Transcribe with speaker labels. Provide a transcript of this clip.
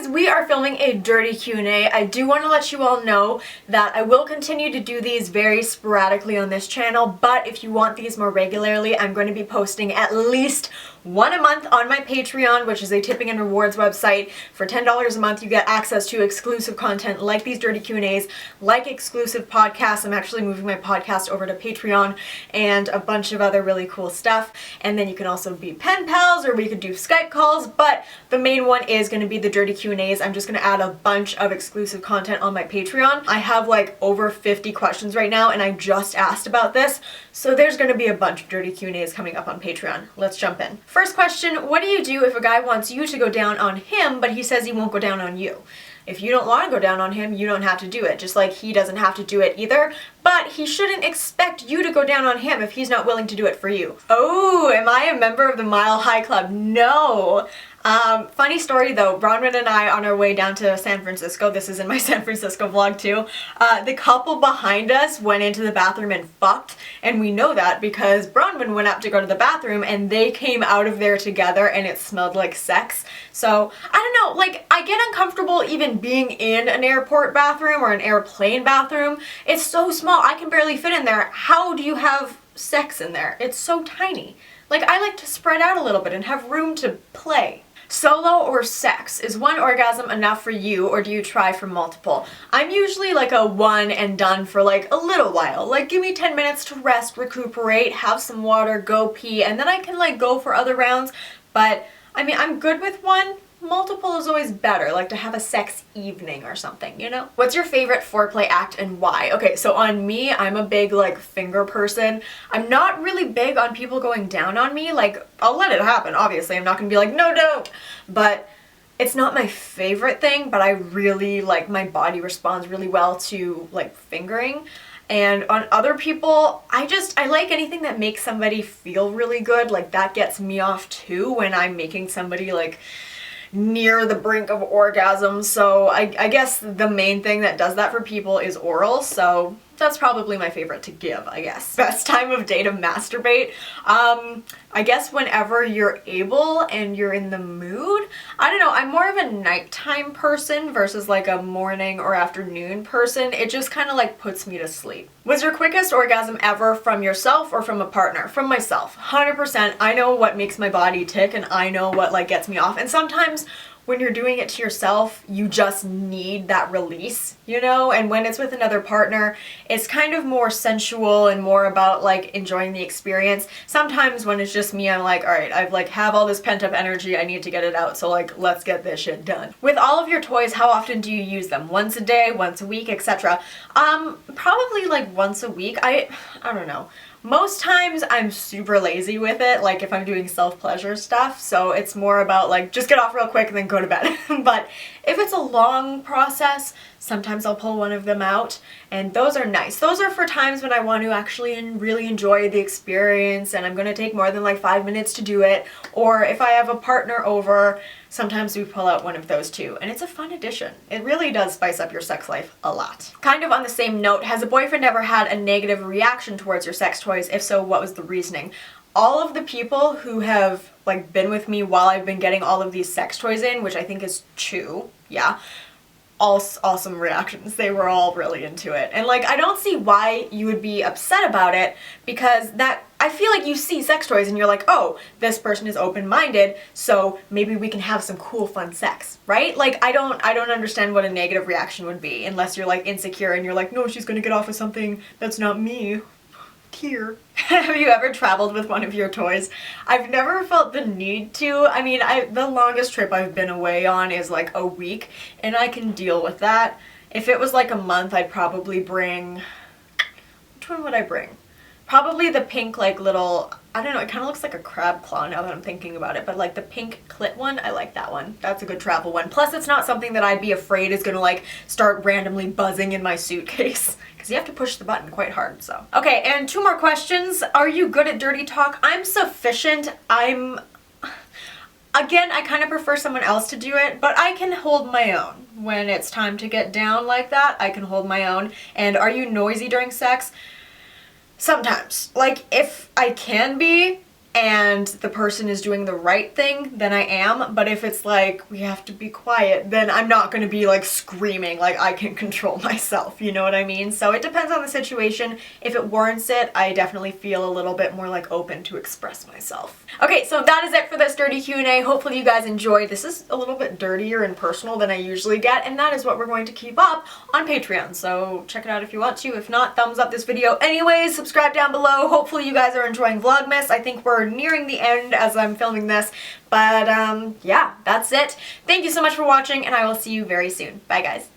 Speaker 1: guys, we are filming a dirty Q&A. I do want to let you all know that I will continue to do these very sporadically on this channel, but if you want these more regularly, I'm going to be posting at least one a month on my Patreon, which is a tipping and rewards website. For $10 a month, you get access to exclusive content like these dirty Q&As, like exclusive podcasts. I'm actually moving my podcast over to Patreon and a bunch of other really cool stuff. And then you can also be pen pals, or we could do Skype calls, but the main one is going to be the dirty Q&As. I'm just going to add a bunch of exclusive content on my Patreon. I have like over 50 questions right now, and I just asked about this, so there's going to be a bunch of dirty Q&As coming up on Patreon. Let's jump in. First question, what do you do if a guy wants you to go down on him, but he says he won't go down on you? If you don't want to go down on him, you don't have to do it, just like he doesn't have to do it either, but he shouldn't expect you to go down on him if he's not willing to do it for you. Oh, am I a member of the Mile High Club? No. Funny story though, Bronwyn and I on our way down to San Francisco, this is in my San Francisco vlog too, the couple behind us went into the bathroom and fucked, and we know that because Bronwyn went up to go to the bathroom and they came out of there together and it smelled like sex. So, I don't know, like, I get uncomfortable even being in an airport bathroom or an airplane bathroom. It's so small, I can barely fit in there. How do you have sex in there? It's so tiny. Like, I like to spread out a little bit and have room to play. Solo or sex? Is one orgasm enough for you, or do you try for multiple? I'm usually like a one and done for like a little while. Like, give me 10 minutes to rest, recuperate, have some water, go pee, and then I can like go for other rounds. But I mean, I'm good with one. Multiple is always better, like to have a sex evening or something, you know? What's your favorite foreplay act and why? Okay, so on me, I'm a big like finger person. I'm not really big on people going down on me. Like, I'll let it happen, obviously. I'm not gonna be like, no, don't. But it's not my favorite thing, but I really like, my body responds really well to like fingering. And on other people, I like anything that makes somebody feel really good. Like, that gets me off too when I'm making somebody like near the brink of orgasm. So I guess the main thing that does that for people is oral, so that's probably my favorite to give, I guess. Best time of day to masturbate? I guess whenever you're able and you're in the mood. I don't know, I'm more of a nighttime person versus like a morning or afternoon person. It just kind of like puts me to sleep. Was your quickest orgasm ever from yourself or from a partner? From myself, 100%. I know what makes my body tick and I know what like gets me off, and sometimes when you're doing it to yourself, you just need that release, you know? And when it's with another partner, it's kind of more sensual and more about like enjoying the experience. Sometimes when it's just me, I'm like, all right, I've like have all this pent up energy, I need to get it out, so like, let's get this shit done. With all of your toys, how often do you use them? Once a day, once a week, etc.? Probably like once a week. I don't know. Most times I'm super lazy with it, like if I'm doing self-pleasure stuff, so it's more about like just get off real quick and then go to bed. But if it's a long process, sometimes I'll pull one of them out, and those are nice. Those are for times when I want to actually really enjoy the experience and I'm going to take more than like 5 minutes to do it, or if I have a partner over, sometimes we pull out one of those too, and it's a fun addition. It really does spice up your sex life a lot. Kind of on the same note, has a boyfriend ever had a negative reaction towards your sex toys? If so, what was the reasoning? All of the people who have like been with me while I've been getting all of these sex toys in, which I think is 2, yeah, all awesome reactions. They were all really into it. And like, I don't see why you would be upset about it, because that, I feel like you see sex toys and you're like, oh, this person is open-minded, so maybe we can have some cool, fun sex, right? Like, I don't understand what a negative reaction would be, unless you're like insecure and you're like, no, she's gonna get off with something that's not me. Here. Have you ever traveled with one of your toys? I've never felt the need to. I mean, the longest trip I've been away on is like a week, and I can deal with that. If it was like a month, I'd probably bring, which one would I bring? Probably the pink like little, I don't know, it kind of looks like a crab claw now that I'm thinking about it, but like the pink clit one, I like that one. That's a good travel one. Plus it's not something that I'd be afraid is gonna like start randomly buzzing in my suitcase, because you have to push the button quite hard, so. Okay, and 2 more questions. Are you good at dirty talk? I'm sufficient. Again, I kind of prefer someone else to do it, but I can hold my own. When it's time to get down like that, I can hold my own. And are you noisy during sex? Sometimes. Like, if I can be, and the person is doing the right thing, then I am. But if it's like, we have to be quiet, then I'm not gonna be like screaming like I can control myself, you know what I mean? So it depends on the situation. If it warrants it, I definitely feel a little bit more like open to express myself. Okay, so that is it for this dirty Q&A. Hopefully you guys enjoyed. This is a little bit dirtier and personal than I usually get, and that is what we're going to keep up on Patreon. So check it out if you want to. If not, thumbs up this video anyways, subscribe down below. Hopefully you guys are enjoying Vlogmas. I think we're nearing the end as I'm filming this, but yeah, that's it. Thank you so much for watching, and I will see you very soon. Bye guys.